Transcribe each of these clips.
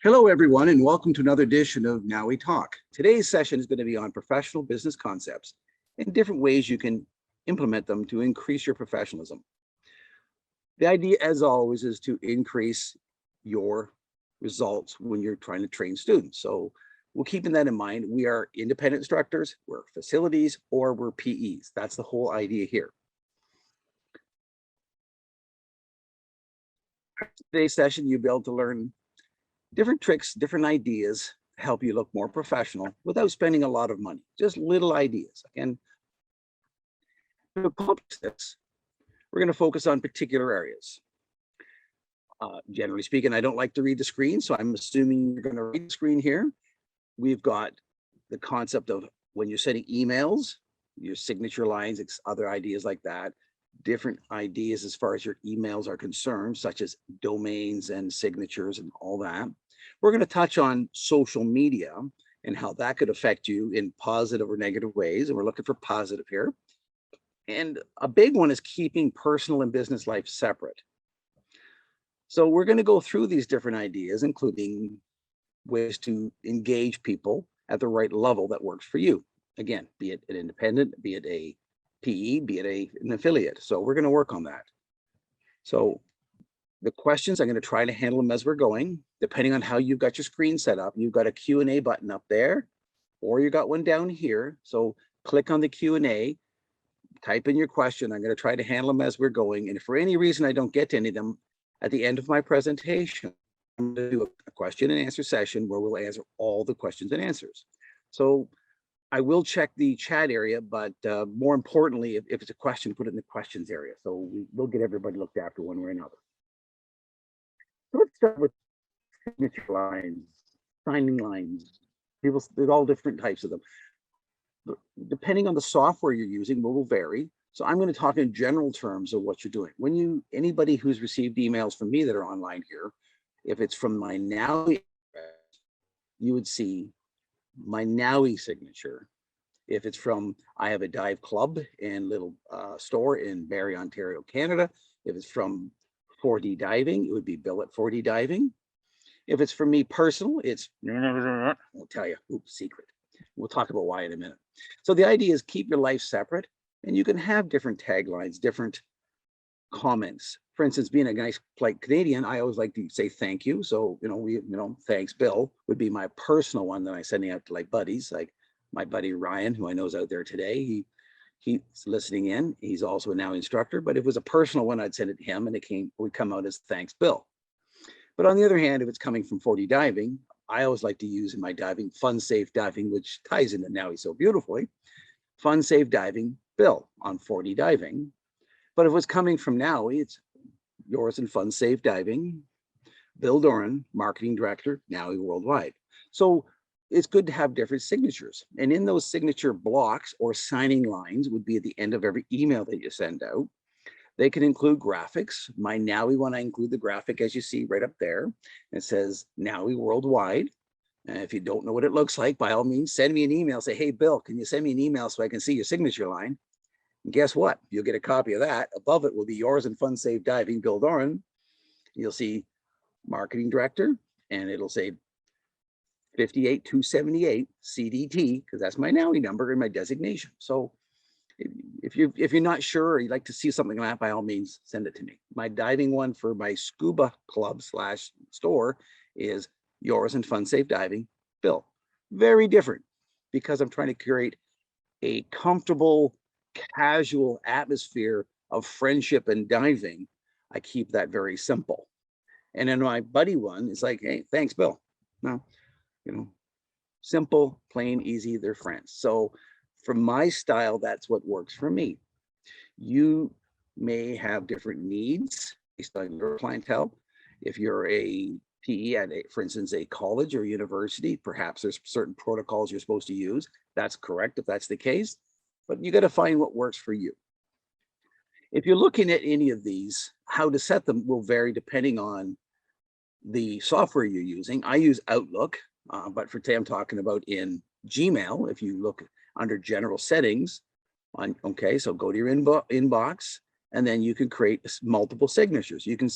Hello, everyone, and welcome to another edition of NAUI Talk. Today's session is going to be on professional business concepts and different ways you can implement them to increase your professionalism. The idea, as always, is to increase your results when you're trying to train students. So we're keeping that in mind. We are independent instructors, we're facilities, or we're PEs. That's the whole idea here. Today's session, you'll be able to learn different tricks, different ideas to help you look more professional without spending a lot of money, just little ideas. Again, to accomplish this, we're going to focus on particular areas. Generally speaking, I don't like to read the screen, so I'm assuming you're going to read the screen here. We've got the concept of when you're sending emails, your signature lines, other ideas like that, different ideas as far as your emails are concerned, such as domains and signatures and all that. We're going to touch on social media and how that could affect you in positive or negative ways. And we're looking for positive here. And a big one is keeping personal and business life separate. So we're going to go through these different ideas, including ways to engage people at the right level that works for you. Again, be it an independent, be it a PE, be it an affiliate. So we're going to work on that. So the questions, I'm going to try to handle them as we're going, depending on how you've got your screen set up. You've got a Q&A button up there, or you got one down here. So click on the Q&A, type in your question. I'm going to try to handle them as we're going. And if for any reason I don't get to any of them, at the end of my presentation, I'm going to do a question and answer session where we'll answer all the questions and answers. So I will check the chat area, but more importantly, if it's a question, put it in the questions area. So we'll get everybody looked after one way or another. So let's start with signature lines, signing lines. There's all different types of them. Depending on the software you're using, will vary. So I'm going to talk in general terms of what you're doing. Anybody who's received emails from me that are online here, if it's from my NAUI, you would see my NAUI signature. If it's from, I have a dive club and little store in Barrie, Ontario, Canada. If it's from 4D Diving, it would be Bill at 4D Diving. If it's for me personal, it's, I'll tell you, oops, secret. We'll talk about why in a minute. So the idea is keep your life separate, and you can have different taglines, different comments. For instance, being a nice, polite Canadian, I always like to say thank you. So, thanks, Bill, would be my personal one that I'm sending out to like buddies, like my buddy Ryan, who I know is out there today. He's listening in. He's also a NAUI instructor, but if it was a personal one, I'd send it to him and it would come out as thanks, Bill. But on the other hand, if it's coming from 4D Diving, I always like to use in my diving, fun, safe diving, which ties into NAUI so beautifully. Fun, safe diving, Bill on 4D Diving. But if it's coming from NAUI, it's yours and fun, safe diving, Bill Doran, marketing director, NAUI worldwide. So it's good to have different signatures. And in those signature blocks or signing lines would be at the end of every email that you send out. They can include graphics. My NAUI one, I include the graphic as you see right up there. It says NAUI worldwide. And if you don't know what it looks like, by all means, send me an email. Say, hey, Bill, can you send me an email so I can see your signature line? And guess what? You'll get a copy of that. Above it will be yours and fun, safe diving, Bill Doran. You'll see marketing director, and it'll say 58278 CDT, because that's my NAUI number and my designation. So if you're not sure or you'd like to see something like that, by all means, send it to me. My diving one for my scuba club / store is yours and fun, safe diving, Bill. Very different, because I'm trying to create a comfortable, casual atmosphere of friendship and diving. I keep that very simple. And then my buddy one is like, hey, thanks, Bill. No, simple, plain, easy, they're friends. So for my style, that's what works for me. You may have different needs based on your clientele. If you're a PE at, for instance, a college or university, perhaps there's certain protocols you're supposed to use. That's correct if that's the case, but you got to find what works for you. If you're looking at any of these, how to set them will vary depending on the software you're using. I use Outlook, but for today I'm talking about in Gmail. If you look under general settings, so go to your inbox, and then you can create multiple signatures. You can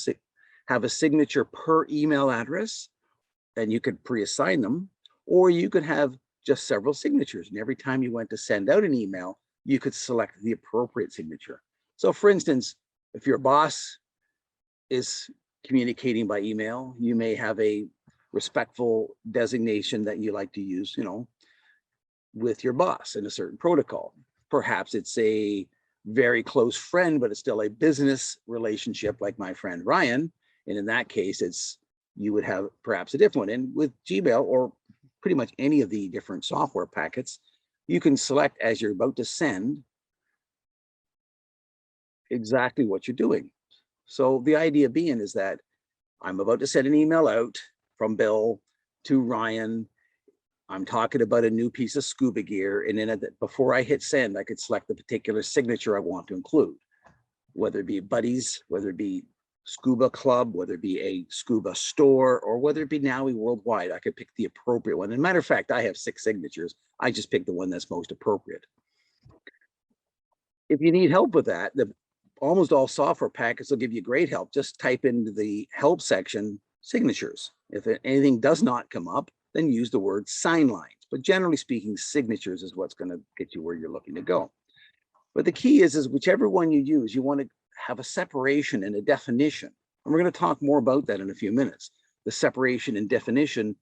have a signature per email address, and you could pre-assign them, or you could have just several signatures. And every time you went to send out an email, you could select the appropriate signature. So for instance, if your boss is communicating by email, you may have a respectful designation that you like to use, with your boss in a certain protocol. Perhaps it's a very close friend, but it's still a business relationship like my friend Ryan. And in that case, you would have perhaps a different one. And with Gmail or pretty much any of the different software packets, you can select as you're about to send exactly what you're doing. So the idea being is that I'm about to send an email out from Bill to Ryan. I'm talking about a new piece of scuba gear. And then before I hit send, I could select the particular signature I want to include, whether it be buddies, whether it be scuba club, whether it be a scuba store, or whether it be NAUI worldwide. I could pick the appropriate one. As a matter of fact, I have 6 signatures. I just picked the one that's most appropriate. If you need help with that, almost all software packets will give you great help. Just type into the help section signatures. If anything does not come up, then use the word sign lines. But generally speaking, signatures is what's going to get you where you're looking to go. But the key is whichever one you use, you want to have a separation and a definition. And we're going to talk more about that in a few minutes. The separation and definition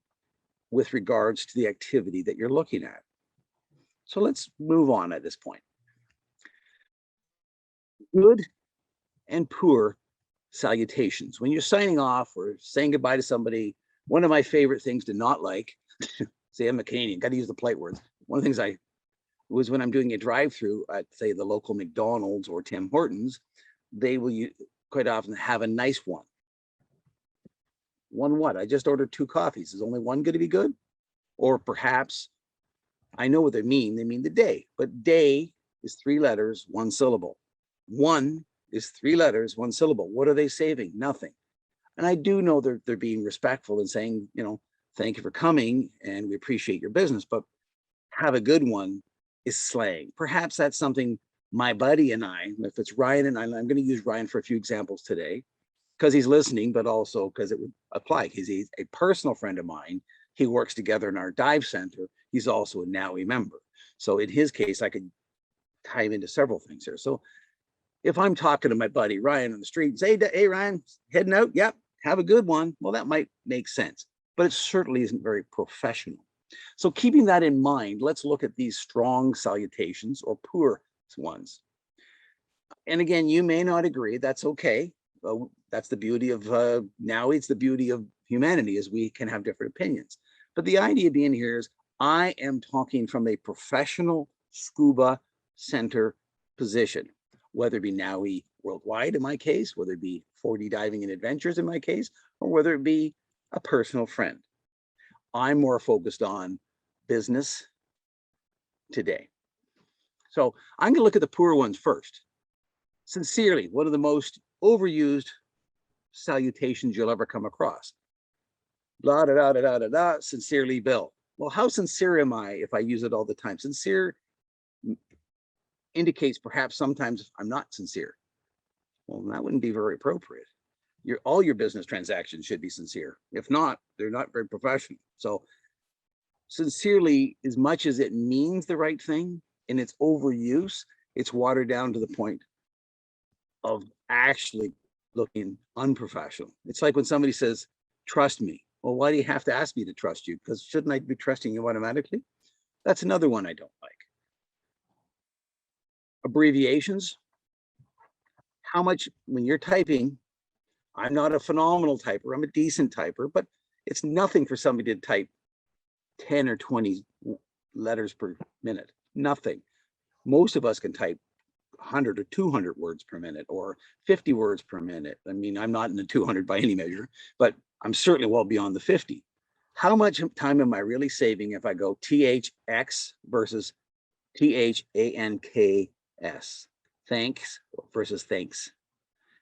with regards to the activity that you're looking at. So let's move on at this point. Good and poor salutations. When you're signing off or saying goodbye to somebody, one of my favorite things to not like, say I'm a Canadian, got to use the polite words. One of the things was when I'm doing a drive-through at, say, the local McDonald's or Tim Hortons, they will quite often have a nice one. One what? I just ordered 2 coffees. Is only one going to be good? Or perhaps, I know what they mean. They mean the day. But day is 3 letters, 1 syllable. One is 3 letters, 1 syllable. What are they saving? Nothing. And I do know they're being respectful and saying, thank you for coming and we appreciate your business, but have a good one is slang. Perhaps that's something my buddy and I, if it's Ryan and I'm going to use Ryan for a few examples today because he's listening, but also because it would apply because he's a personal friend of mine. He works together in our dive center. He's also a NAUI member. So in his case, I could tie him into several things here. So if I'm talking to my buddy Ryan on the street and say, hey, Ryan, heading out? Yep, have a good one. Well, that might make sense, but it certainly isn't very professional. So keeping that in mind, let's look at these strong salutations or poor ones. And again, you may not agree. That's okay. That's the beauty of NAUI. It's the beauty of humanity is we can have different opinions. But the idea being here is I am talking from a professional scuba center position, whether it be NAUI worldwide in my case, whether it be 4D diving and adventures in my case, or whether it be a personal friend. I'm more focused on business today. So I'm going to look at the poor ones first. Sincerely, one of the most overused salutations you'll ever come across. Blah, da, da, da, da, da, da, sincerely, Bill. Well, how sincere am I if I use it all the time? Sincere indicates perhaps sometimes I'm not sincere. Well, that wouldn't be very appropriate. All your business transactions should be sincere. If not, they're not very professional. So sincerely, as much as it means the right thing in its overuse, it's watered down to the point of actually looking unprofessional. It's like when somebody says, trust me. Well, why do you have to ask me to trust you? Because shouldn't I be trusting you automatically? That's another one I don't like. Abbreviations. How much, when you're typing, I'm not a phenomenal typer. I'm a decent typer, but it's nothing for somebody to type 10 or 20 letters per minute. Nothing. Most of us can type 100 or 200 words per minute or 50 words per minute. I mean, I'm not in the 200 by any measure, but I'm certainly well beyond the 50. How much time am I really saving if I go THX versus THANKS? Thanks versus thanks.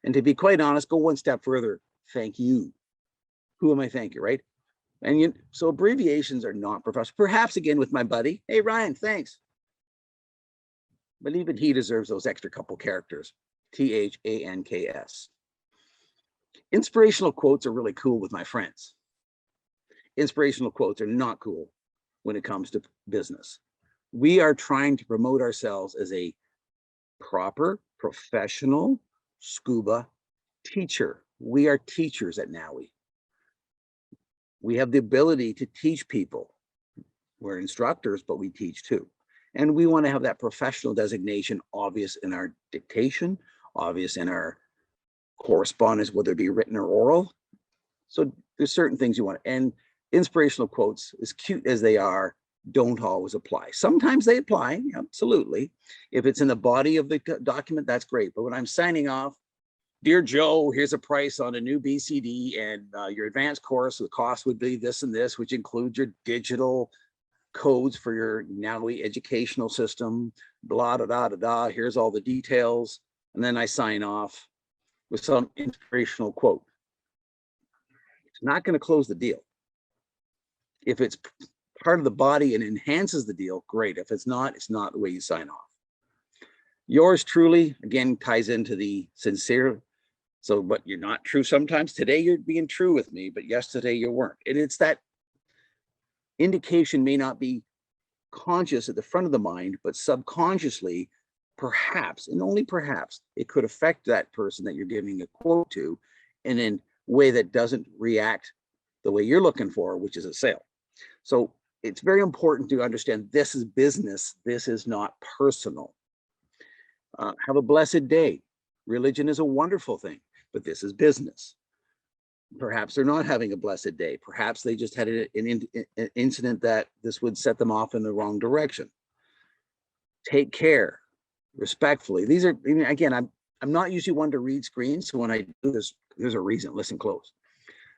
And to be quite honest, go one step further. Thank you. Who am I thanking, right? And so abbreviations are not professional. Perhaps again with my buddy, hey Ryan, thanks. But even he deserves those extra couple characters. THANKS. Inspirational quotes are really cool with my friends. inspirational quotes are not cool when it comes to business. We are trying to promote ourselves as a proper professional scuba teacher. We are teachers at NAUI. We have the ability to teach people. We're instructors, but we teach too. And we want to have that professional designation obvious in our dictation, obvious in our correspondence, whether it be written or oral. So there's certain things you want. And inspirational quotes, as cute as they are, don't always apply. Sometimes they apply, absolutely. If it's in the body of the document, that's great. But when I'm signing off, dear Joe, here's a price on a new BCD and your advanced course, the cost would be this and this, which includes your digital codes for your NAUI educational system, blah, da, da, da, da. Here's all the details. And then I sign off with some inspirational quote. It's not going to close the deal. If it's part of the body and enhances the deal, great. If it's not the way you sign off. Yours truly, again, ties into the sincere. So, but you're not true sometimes. Today you're being true with me, but yesterday you weren't. And it's that indication may not be conscious at the front of the mind, but subconsciously, perhaps, and only perhaps, it could affect that person that you're giving a quote to in a way that doesn't react the way you're looking for, which is a sale. So it's very important to understand this is business. This is not personal. Have a blessed day. Religion is a wonderful thing, but this is business. Perhaps they're not having a blessed day. Perhaps they just had an incident that this would set them off in the wrong direction. Take care, respectfully. These are, again, I'm not usually one to read screens. So when I do this, there's a reason. Listen close.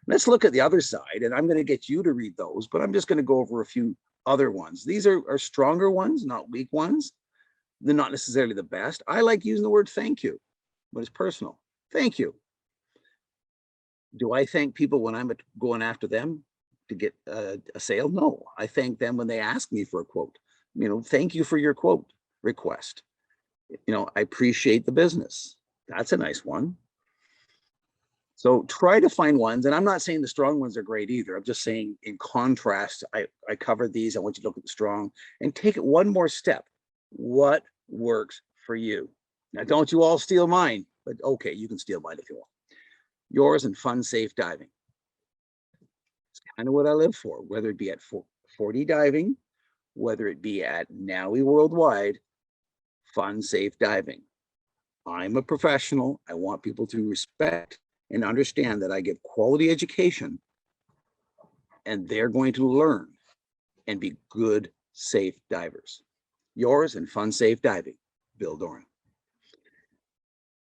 Let's look at the other side, and I'm going to get you to read those, but I'm just going to go over a few other ones. These are stronger ones, not weak ones. They're not necessarily the best. I like using the word thank you, but it's personal. Thank you. Do I thank people when I'm going after them to get a sale? No, I thank them when they ask me for a quote. Thank you for your quote request. I appreciate the business. That's a nice one. So try to find ones, and I'm not saying the strong ones are great either. I'm just saying in contrast, I covered these. I want you to look at the strong and take it one more step. What works for you? Now, don't you all steal mine, but okay, you can steal mine if you want. Yours and fun, safe diving. It's kind of what I live for, whether it be at 4D diving, whether it be at NAUI Worldwide, fun, safe diving. I'm a professional. I want people to respect and understand that I give quality education, and they're going to learn and be good, safe divers. Yours and fun, safe diving, Bill Doran.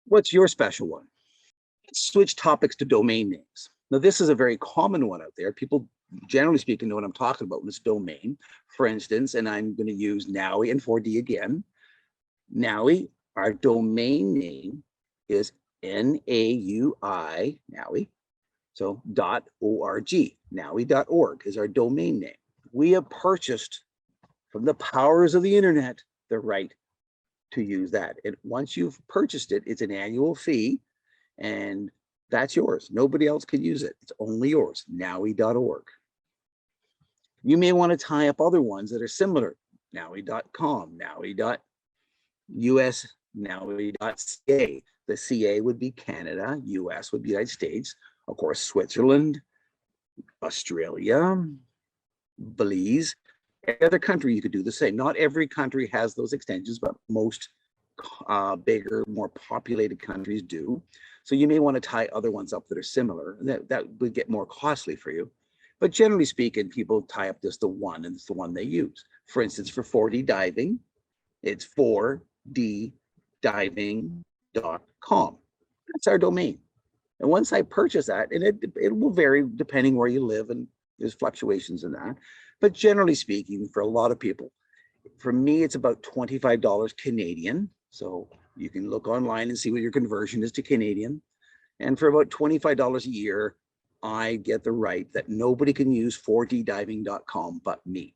What's your special one? Let's switch topics to domain names. Now, this is a very common one out there. People, generally speaking, know what I'm talking about when it's domain. For instance, and I'm going to use NAUI and 4D again. NAUI, our domain name is NAUI, NAUI, so .org. NAUI.org is our domain name. We have purchased from the powers of the internet the right to use that. And once you've purchased it, it's an annual fee, and that's yours. Nobody else can use it. It's only yours, NAUI.org. You may want to tie up other ones that are similar, NAUI.com, NAUI.us, NAUI.ca. The CA would be Canada, US would be United States, of course, Switzerland, Australia, Belize. Every other country you could do the same. Not every country has those extensions, but most bigger, more populated countries do. So you may want to tie other ones up that are similar. That would get more costly for you. But generally speaking, people tie up just the one, and it's the one they use. For instance, for 4D diving, it's 4ddiving.com. That's our domain. And once I purchase that, and it will vary depending where you live, and there's fluctuations in that. But generally speaking, for a lot of people, for me, it's about $25 Canadian. So you can look online and see what your conversion is to Canadian. And for about $25 a year, I get the right that nobody can use 4ddiving.com but me.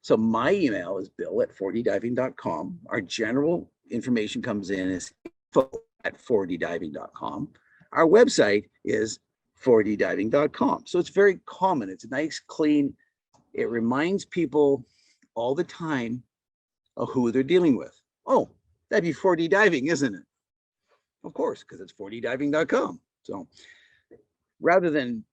So my email is bill@4ddiving.com. Our general information comes in as info@4ddiving.com. Our website is 4ddiving.com. So it's very common. It's nice, clean. It reminds people all the time of who they're dealing with. Oh, that'd be 4D diving, isn't it? Of course, because it's 4ddiving.com. So rather than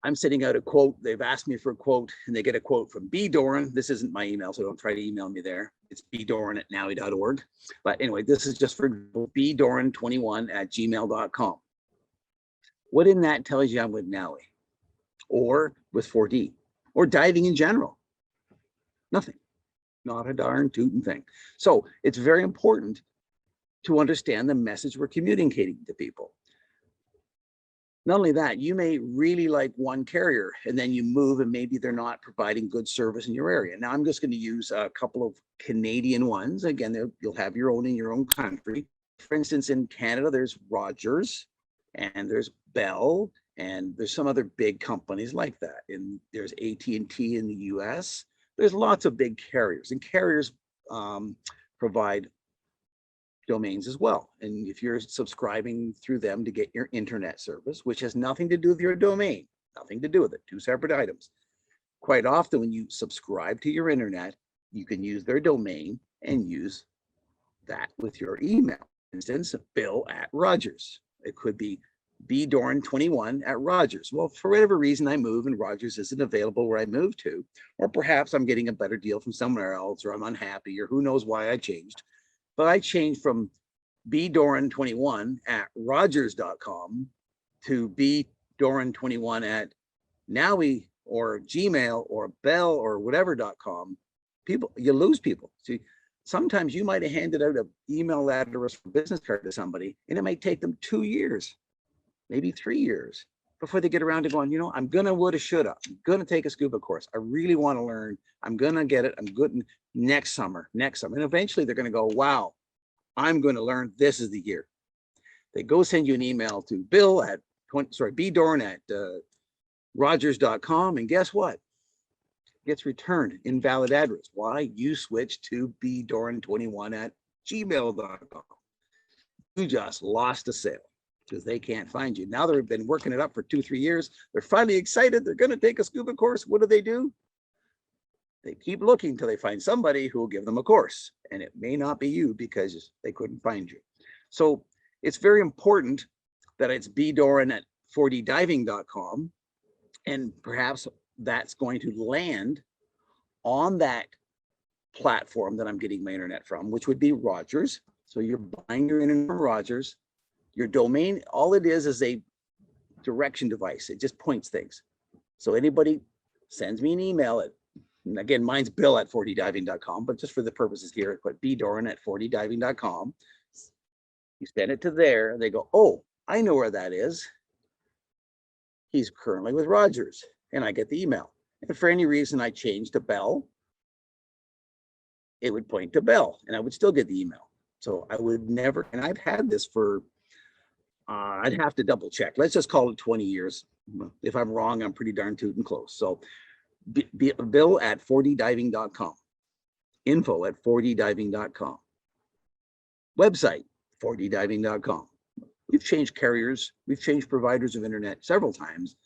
I'm sending out a quote, they've asked me for a quote and they get a quote from B. Doran. This isn't my email, so don't try to email me there. It's bdoran@naui.org. But anyway, this is just for bdoran21@gmail.com. What in that tells you I'm with NAUI or with 4D or diving in general? Nothing. Not a darn tootin' thing. So it's very important to understand the message we're communicating to people. Not only that, you may really like one carrier and then you move and maybe they're not providing good service in your area. Now I'm just going to use a couple of Canadian ones. Again, you'll have your own in your own country. For instance, in Canada, there's Rogers and there's Bell and there's some other big companies like that. And there's AT&T in the US. There's lots of big carriers, and carriers provide domains as well. And if you're subscribing through them to get your internet service, which has nothing to do with your domain, nothing to do with it, two separate items. Quite often when you subscribe to your internet, you can use their domain and use that with your email. For instance, Bill@Rogers. It could be bdoran21@Rogers. Well, for whatever reason I move and Rogers isn't available where I moved to, or perhaps I'm getting a better deal from somewhere else, or I'm unhappy, or who knows why I changed. But I changed from bdoran21@rogers.com to bdoran21@naui or Gmail or Bell or whatever.com. People, you lose people. See, sometimes you might have handed out an email address for business card to somebody, and it might take them 2 years, maybe 3 years before they get around to going, you know, I'm gonna, woulda, shoulda, I'm gonna take a scuba course. I really want to learn. I'm gonna get it. I'm good next summer. And eventually they're gonna go, wow, I'm going to learn. This is the year. They go send you an email to bdoran@rogers.com, and guess what? It gets returned, invalid address. Why? You switched to bdoran21@gmail.com. You just lost a sale because they can't find you. Now they've been working it up for 2-3 years. They're finally excited. They're going to take a scuba course. What do? They keep looking until they find somebody who will give them a course, and it may not be you because they couldn't find you. So it's very important that it's bdoran@4ddiving.com, and perhaps that's going to land on that platform that I'm getting my internet from, which would be Rogers. So you're buying your internet from Rogers. Your domain, all it is a direction device. It just points things. So anybody sends me an email and again, mine's bill@4ddiving.com, but just for the purposes here, I put bdoran@4ddiving.com. You send it to there, and they go, oh, I know where that is. He's currently with Rogers, and I get the email. And for any reason I change to Bell, it would point to Bell, and I would still get the email. So I would never, and I've had this for, I'd have to double check. Let's just call it 20 years. If I'm wrong, I'm pretty darn tootin' close. So bill@4ddiving.com, info@4ddiving.com, website 4ddiving.com. We've changed carriers, we've changed providers of internet several times,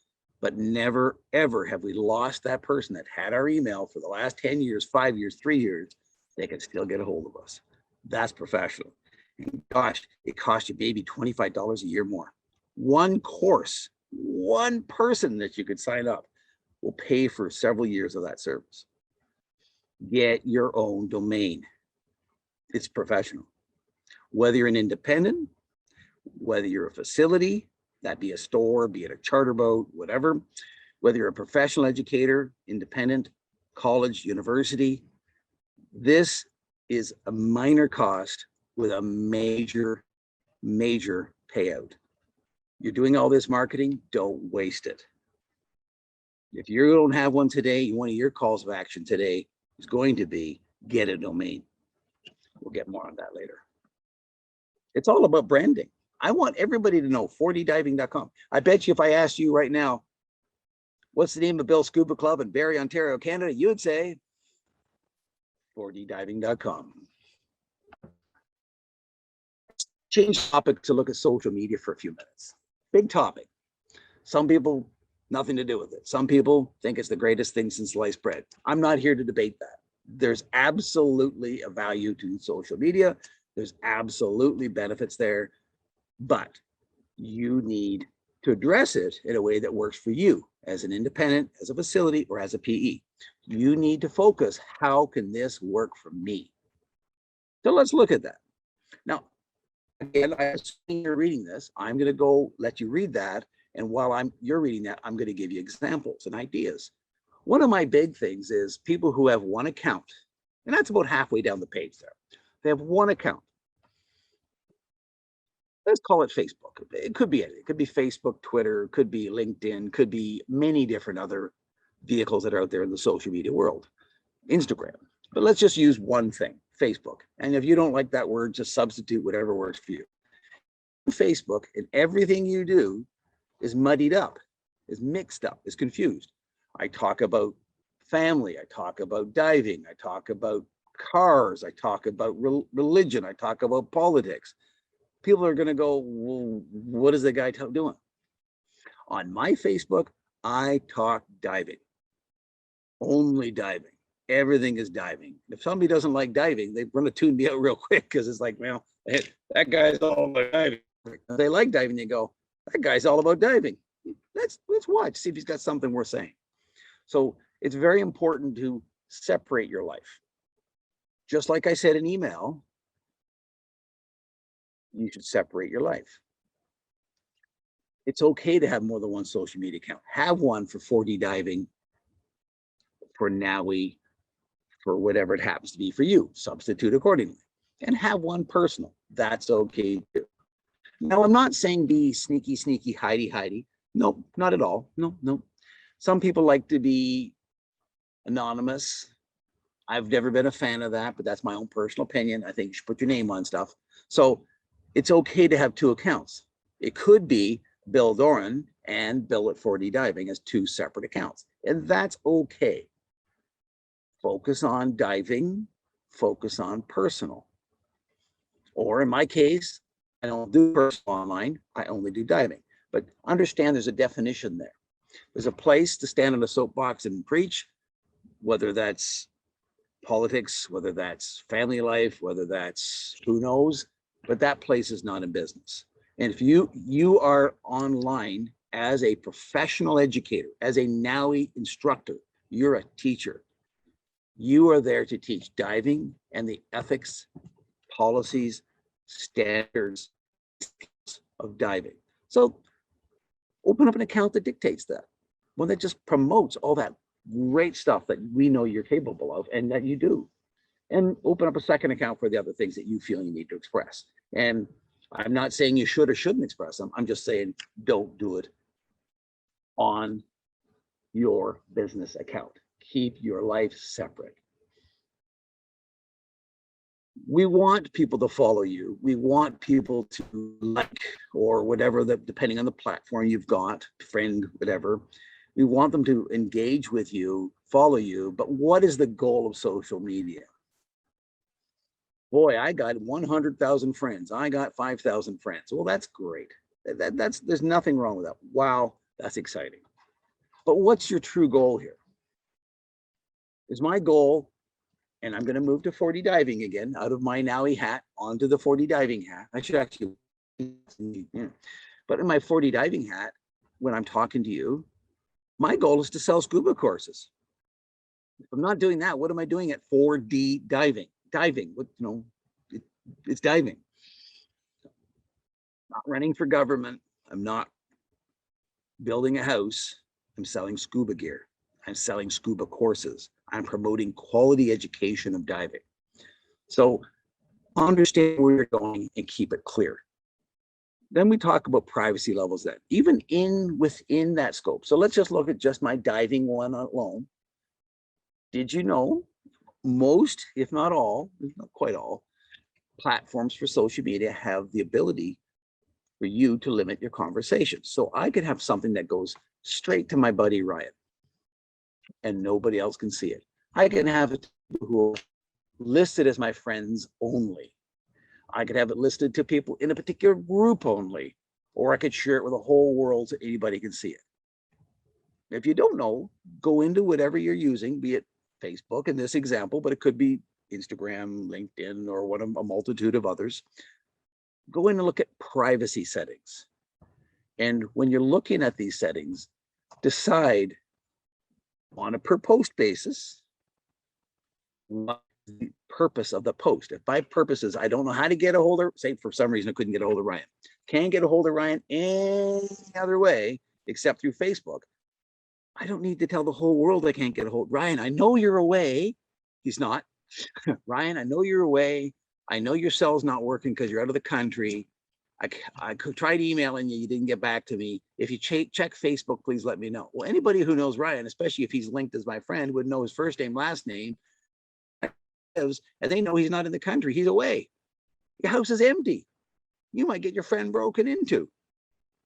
but never ever have we lost that person that had our email for the last 10 years, 5 years, 3 years. They can still get a hold of us. That's professional. And gosh, it costs you maybe $25 a year more. One course, one person that you could sign up will pay for several years of that service. Get your own domain. It's professional. Whether you're an independent, whether you're a facility, that be a store, be it a charter boat, whatever, whether you're a professional educator, independent, college, university, this is a minor cost with a major, major payout. You're doing all this marketing, don't waste it. If you don't have one today, one of your calls of action today is going to be get a domain. We'll get more on that later. It's all about branding. I want everybody to know 4ddiving.com. I bet you if I asked you right now, what's the name of Bill's Scuba Club in Barrie, Ontario, Canada, you would say 4ddiving.com. Change topic to look at social media for a few minutes. Big topic. Some people, nothing to do with it. Some people think it's the greatest thing since sliced bread. I'm not here to debate that. There's absolutely a value to social media. There's absolutely benefits there, but you need to address it in a way that works for you as an independent, as a facility, or as a PE. You need to focus, how can this work for me? So let's look at that. Now, again, I assume you're reading this. I'm going to go let you read that. And while you're reading that, I'm going to give you examples and ideas. One of my big things is people who have one account, and that's about halfway down the page there. They have one account. Let's call it Facebook. It could be anything. It could be Facebook, Twitter, could be LinkedIn, could be many different other vehicles that are out there in the social media world, Instagram. But let's just use one thing, Facebook. And if you don't like that word, just substitute whatever works for you. Facebook, and everything you do is muddied up, is mixed up, is confused. I talk about family, I talk about diving, I talk about cars, I talk about religion, I talk about politics. People are going to go, well, what is the guy doing? On my Facebook, I talk diving, only diving. Everything is diving. If somebody doesn't like diving, they want to tune me out real quick because it's like, well, that guy's all about diving. If they like diving, they go, that guy's all about diving. Let's watch, see if he's got something worth saying. So it's very important to separate your life. Just like I said in email, you should separate your life. It's okay to have more than one social media account. Have one for 4D diving, for NAUI, for whatever it happens to be for you. Substitute accordingly. And have one personal. That's okay too. Now, I'm not saying be sneaky, hidey. No, not at all. No. Some people like to be anonymous. I've never been a fan of that, but that's my own personal opinion. I think you should put your name on stuff. So it's okay to have two accounts. It could be Bill Doran and Bill at 4D Diving as two separate accounts, and that's okay. Focus on diving, focus on personal. Or in my case, I don't do personal online, I only do diving. But understand there's a definition there. There's a place to stand on a soapbox and preach, whether that's politics, whether that's family life, whether that's who knows, but that place is not in business. And if you are online as a professional educator, as a NAUI instructor, you're a teacher. You are there to teach diving and the ethics, policies, standards of diving. So open up an account that dictates that, one that just promotes all that great stuff that we know you're capable of and that you do. And open up a second account for the other things that you feel you need to express. And I'm not saying you should or shouldn't express them. I'm just saying don't do it on your business account. Keep your life separate. We want people to follow you. We want people to like, or whatever, depending on the platform you've got, friend, whatever. We want them to engage with you, follow you. But what is the goal of social media? Boy, I got 100,000 friends. I got 5,000 friends. Well, that's great. There's nothing wrong with that. Wow, that's exciting. But what's your true goal here? Is my goal, and I'm going to move to 4D diving again, out of my NAUI hat onto the 4D diving hat. I should actually, but in my 4D diving hat, when I'm talking to you, my goal is to sell scuba courses. If I'm not doing that, what am I doing at 4D diving? Diving, it's diving. Not running for government. I'm not building a house. I'm selling scuba gear. I'm selling scuba courses. I'm promoting quality education of diving. So understand where you're going and keep it clear. Then we talk about privacy levels then, even within that scope. So let's just look at just my diving one alone. Did you know most, if not all, not quite all, platforms for social media have the ability for you to limit your conversations. So I could have something that goes straight to my buddy Ryan and nobody else can see it. I can have it who are listed as my friends only. I could have it listed to people in a particular group only. or I could share it with the whole world so anybody can see it. If you don't know, go into whatever you're using, be it Facebook in this example, but it could be Instagram, LinkedIn, or a multitude of others. Go in and look at privacy settings. And when you're looking at these settings, decide on a per post basis what the purpose of the post. If my purpose is I don't know how to get a hold of, say for some reason I couldn't get a hold of Ryan, can't get a hold of Ryan any other way except through Facebook, I don't need to tell the whole world I can't get a hold. Ryan, I know you're away. He's not. Ryan, I know you're away. I know your cell's not working because you're out of the country. I tried emailing you. You didn't get back to me. If you check Facebook, please let me know. Well, anybody who knows Ryan, especially if he's linked as my friend, would know his first name, last name, and they know he's not in the country. He's away. Your house is empty. You might get your friend broken into.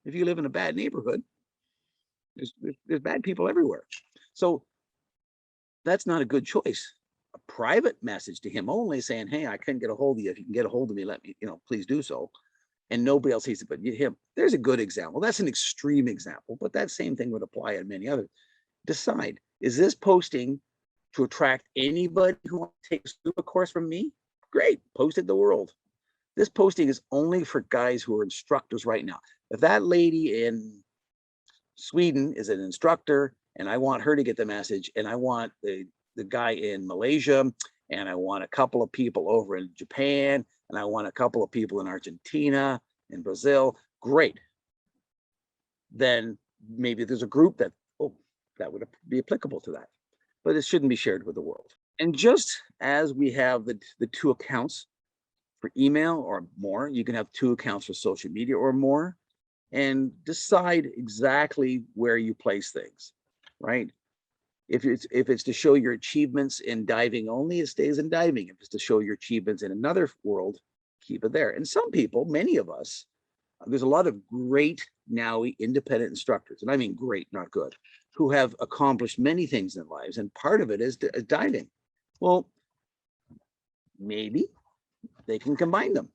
If you live in a bad neighborhood, there's bad people everywhere. So that's not a good choice. A private message to him only saying, hey, I couldn't get a hold of you. If you can get a hold of me, let me, please do so. And nobody else sees it but him. There's a good example. That's an extreme example, but that same thing would apply on many others. Decide, is this posting to attract anybody who wants to take a scuba course from me? Great, post it to the world. This posting is only for guys who are instructors right now. If that lady in Sweden is an instructor and I want her to get the message, and I want the guy in Malaysia, and I want a couple of people over in Japan, and I want a couple of people in Argentina, in Brazil, great. Then maybe there's a group that would be applicable to that, but it shouldn't be shared with the world. And just as we have the two accounts for email or more, you can have two accounts for social media or more, and decide exactly where you place things, right? If it's to show your achievements in diving only, it stays in diving. If it's to show your achievements in another world, keep it there. And some people, many of us, there's a lot of great NAUI independent instructors, and I mean great, not good, who have accomplished many things in their lives, and part of it is diving. Well, maybe they can combine them.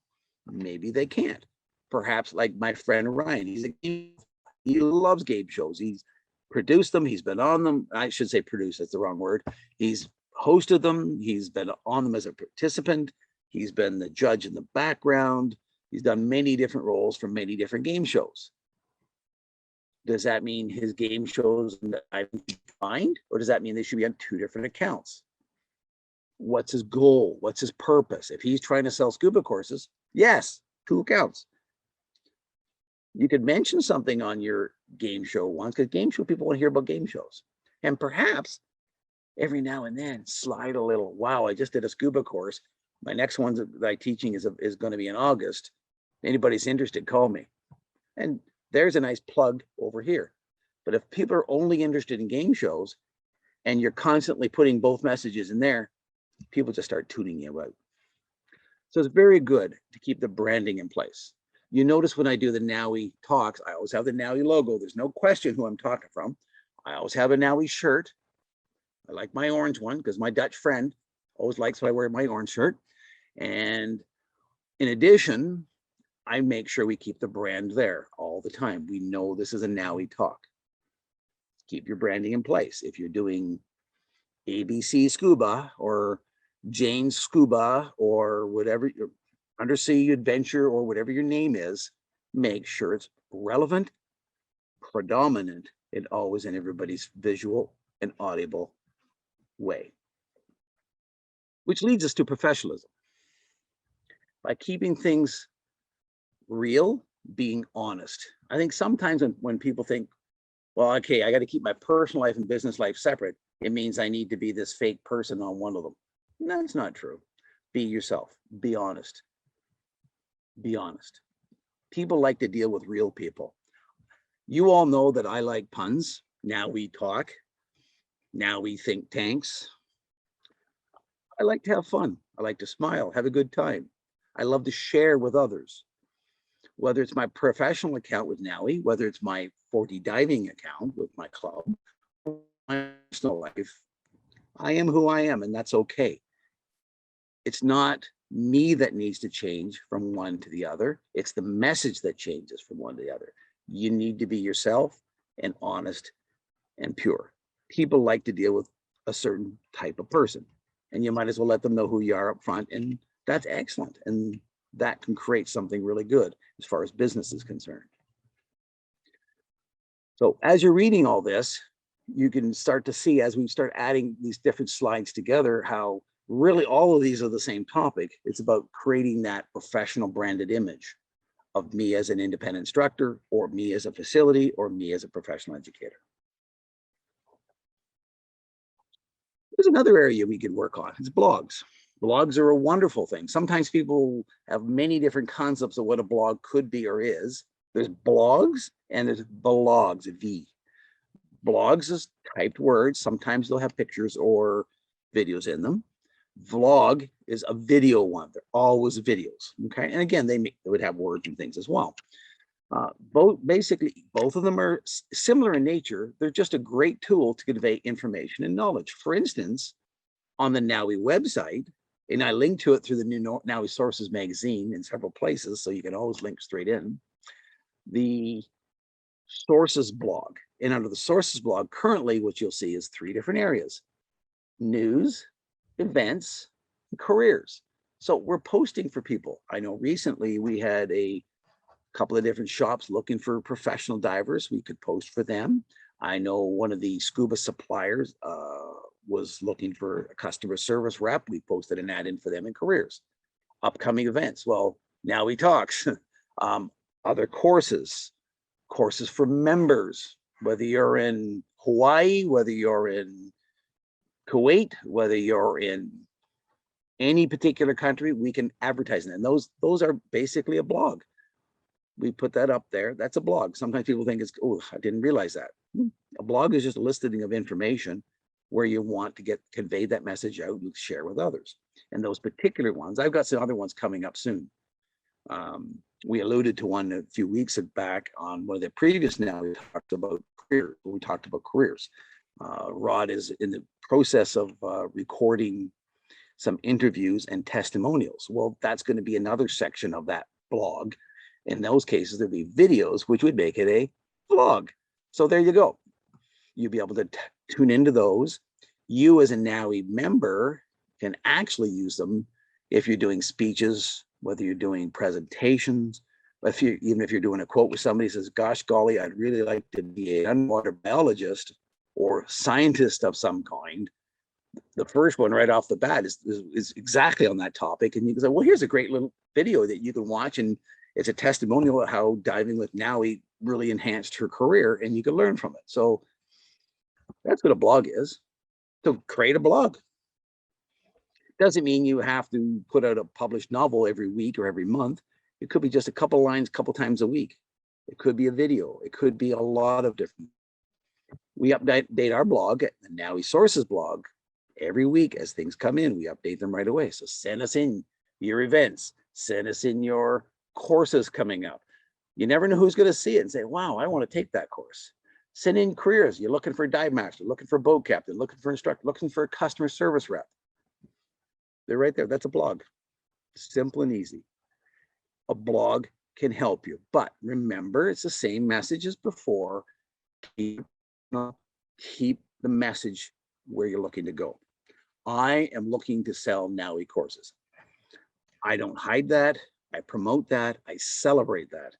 Maybe they can't. Perhaps like my friend Ryan, he loves game shows. He's produced them. He's been on them. I should say produce, that's the wrong word. He's hosted them. He's been on them as a participant. He's been the judge in the background. He's done many different roles for many different game shows. Does that mean his game shows I find, or does that mean they should be on two different accounts? What's his goal? What's his purpose? If he's trying to sell scuba courses, yes, two accounts. You could mention something on your game show once, because game show people want to hear about game shows. And perhaps every now and then slide a little, wow, I just did a scuba course. My next one that I'm teaching is going to be in August. Anybody's interested, call me. And there's a nice plug over here. But if people are only interested in game shows and you're constantly putting both messages in there, people just start tuning you out. So it's very good to keep the branding in place. You notice when I do the NAUI talks, I always have the NAUI logo. There's no question who I'm talking from. I always have a NAUI shirt. I like my orange one because my Dutch friend always likes when I wear my orange shirt. And in addition, I make sure we keep the brand there all the time. We know this is a NAUI talk. Keep your branding in place. If you're doing ABC Scuba or Jane Scuba or whatever, your undersea adventure or whatever your name is, make sure it's relevant, predominant, and always in everybody's visual and audible way. Which leads us to professionalism. By keeping things real, being honest. I think sometimes when people think, well, okay, I got to keep my personal life and business life separate, it means I need to be this fake person on one of them. No, that's not true. Be yourself. Be honest. Be honest. People like to deal with real people. You all know that I like puns. Now we talk. Now we think tanks. I like to have fun. I like to smile, have a good time. I love to share with others. Whether it's my professional account with NAUI, whether it's my 40 diving account with my club, my personal life, I am who I am, and that's okay. It's not me that needs to change from one to the other. It's the message that changes from one to the other. You need to be yourself and honest and pure. People like to deal with a certain type of person, and you might as well let them know who you are up front, and that's excellent. And that can create something really good as far as business is concerned. So as you're reading all this, you can start to see, as we start adding these different slides together, how really all of these are the same topic. It's about creating that professional branded image of me as an independent instructor, or me as a facility, or me as a professional educator. There's another area we could work on. It's blogs. Blogs are a wonderful thing. Sometimes people have many different concepts of what a blog could be or is. There's blogs and there's blogs, a V. Blogs is typed words. Sometimes they'll have pictures or videos in them. Vlog is a video one. They're always videos. Okay. And again, they would have words and things as well. Both of them are similar in nature. They're just a great tool to convey information and knowledge. For instance, on the NAUI website, and I link to it through the new NAUI Sources magazine in several places, so you can always link straight in, the Sources blog. And under the Sources blog, currently what you'll see is 3 different areas: news, events, and careers. So we're posting for people. I know recently we had a couple of different shops looking for professional divers. We could post for them. I know one of the scuba suppliers was looking for a customer service rep. We posted an ad in for them in careers. Upcoming events. Well, NAUI Talks. Other courses for members, whether you're in Hawaii, whether you're in Kuwait, whether you're in any particular country, we can advertise them. And those are basically a blog. We put that up there. That's a blog. Sometimes people think it's, oh, I didn't realize that. A blog is just a listing of information where you want to convey that message out and share with others. And those particular ones, I've got some other ones coming up soon. We alluded to one a few weeks back on one of the previous. Now we talked about careers. Rod is in the process of recording some interviews and testimonials. Well, that's going to be another section of that blog. In those cases, there'd be videos, which would make it a vlog. So there you go. You'll be able to tune into those. You as a NAUI member can actually use them if you're doing speeches, whether you're doing presentations, even if you're doing a quote with somebody who says, gosh, golly, I'd really like to be an underwater biologist or scientist of some kind. The first one right off the bat is exactly on that topic. And you can say, well, here's a great little video that you can watch, and it's a testimonial of how diving with NAUI really enhanced her career, and you can learn from it. So that's what a blog is. So create a blog. Doesn't mean you have to put out a published novel every week or every month. It could be just a couple lines, a couple times a week. It could be a video. It could be a lot of different. We update our blog at the NAUI Sources blog every week as things come in. We update them right away. So send us in your events. Send us in your courses coming up. You never know who's going to see it and say, wow, I want to take that course. Send in careers. You're looking for a dive master, looking for a boat captain, looking for an instructor, looking for a customer service rep. They're right there. That's a blog. Simple and easy. A blog can help you, but remember, it's the same message as before. Keep the message where you're looking to go. I am looking to sell NAUI courses. I don't hide that. I promote that. I celebrate that.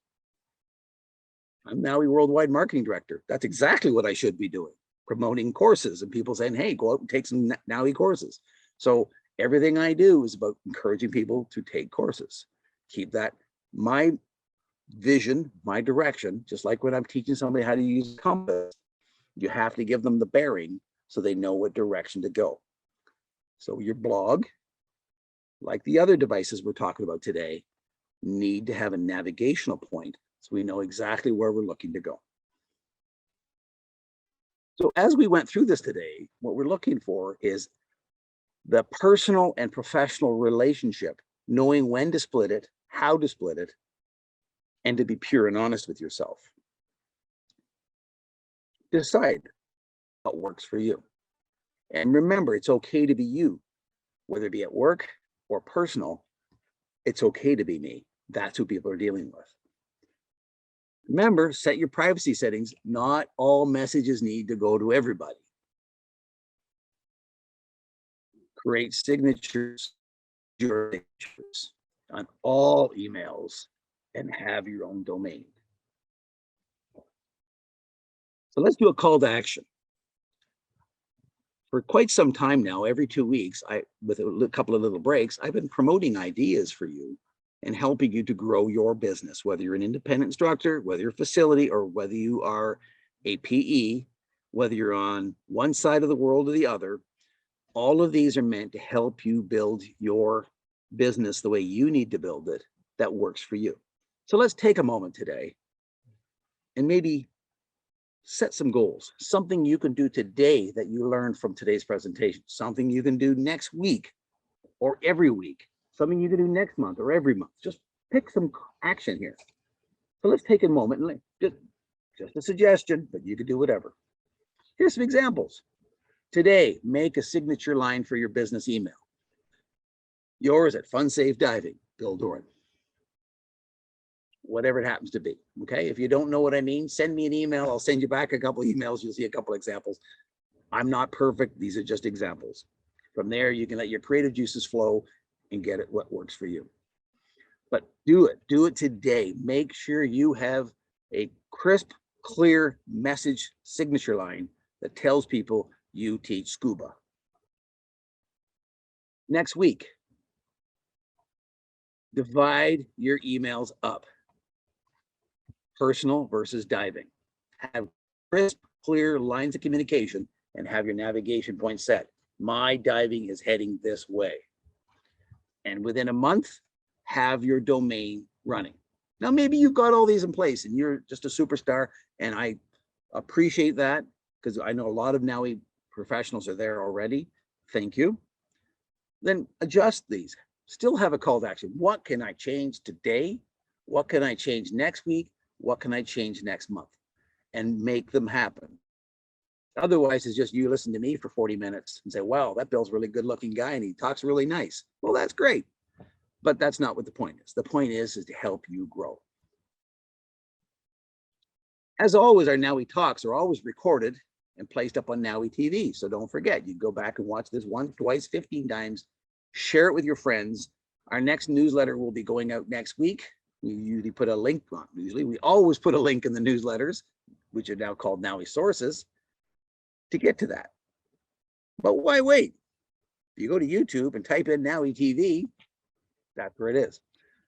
I'm NAUI Worldwide Marketing Director. That's exactly what I should be doing, promoting courses and people saying, hey, go out and take some NAUI courses. So everything I do is about encouraging people to take courses. Keep that my vision, my direction, just like when I'm teaching somebody how to use a compass, you have to give them the bearing so they know what direction to go. So your blog, like the other devices we're talking about today, need to have a navigational point so we know exactly where we're looking to go. So as we went through this today, what we're looking for is the personal and professional relationship, knowing when to split it, how to split it, and to be pure and honest with yourself. Decide what works for you. And remember, it's okay to be you, whether it be at work or personal. It's okay to be me. That's who people are dealing with. Remember, set your privacy settings. Not all messages need to go to everybody. Create signatures on all emails and have your own domain. So let's do a call to action. For quite some time now, every 2 weeks, with a couple of little breaks, I've been promoting ideas for you and helping you to grow your business, whether you're an independent instructor, whether you're a facility, or whether you are a PE, whether you're on one side of the world or the other. All of these are meant to help you build your business the way you need to build it that works for you. So let's take a moment today and maybe set some goals, something you can do today that you learned from today's presentation, something you can do next week or every week, something you can do next month or every month. Just pick some action here. So let's take a moment and just a suggestion, but you can do whatever. Here's some examples. Today, make a signature line for your business email. Yours at Fun Safe Diving, Bill Doran. Whatever it happens to be, okay? If you don't know what I mean, send me an email. I'll send you back a couple of emails. You'll see a couple of examples. I'm not perfect. These are just examples. From there, you can let your creative juices flow and get it what works for you. But do it today. Make sure you have a crisp, clear message signature line that tells people you teach scuba. Next week, divide your emails up. Personal versus diving. Have crisp, clear lines of communication and have your navigation point set. My diving is heading this way. And within a month, have your domain running. Now, maybe you've got all these in place and you're just a superstar, and I appreciate that because I know a lot of NAUI professionals are there already. Thank you. Then adjust these. Still have a call to action. What can I change today? What can I change next week? What can I change next month? And make them happen. Otherwise, it's just you listen to me for 40 minutes and say, wow, that Bill's a really good looking guy and he talks really nice. Well, that's great. But that's not what the point is. The point is to help you grow. As always, our NAUI talks are always recorded and placed up on NAUI TV. So don't forget, you go back and watch this once, twice, 15 times, share it with your friends. Our next newsletter will be going out next week. We usually put a link, not usually, we always put a link in the newsletters, which are now called NAUI sources, to get to that. But why wait? If you go to YouTube and type in NAUI TV, that's where it is.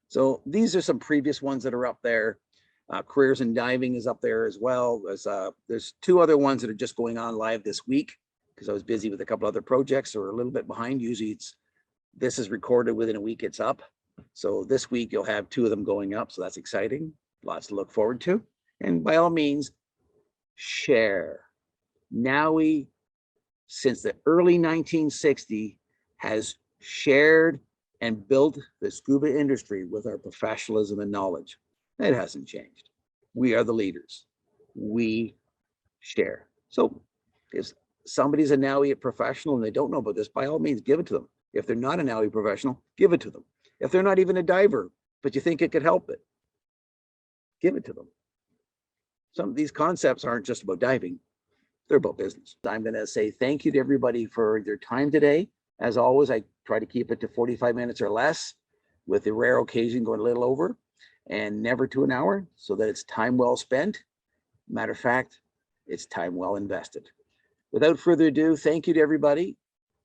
So these are some previous ones that are up there. Careers in Diving is up there as well. There's 2 other ones that are just going on live this week because I was busy with a couple other projects or a little bit behind. Usually this is recorded within a week, it's up. So this week you'll have 2 of them going up. So that's exciting. Lots to look forward to. And by all means, share. NAUI, since the early 1960s, has shared and built the scuba industry with our professionalism and knowledge. That hasn't changed. We are the leaders. We share. So if somebody's a NAUI professional and they don't know about this, by all means, give it to them. If they're not a NAUI professional, give it to them. If they're not even a diver, but you think it could help it, give it to them. Some of these concepts aren't just about diving. They're about business. I'm going to say thank you to everybody for their time today. As always, I try to keep it to 45 minutes or less, with the rare occasion going a little over, and never to an hour, so that it's time well spent. Matter of fact, it's time well invested. Without further ado, thank you to everybody.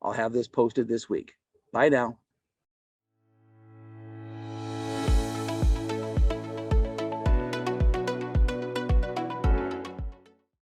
I'll have this posted this week. Bye now.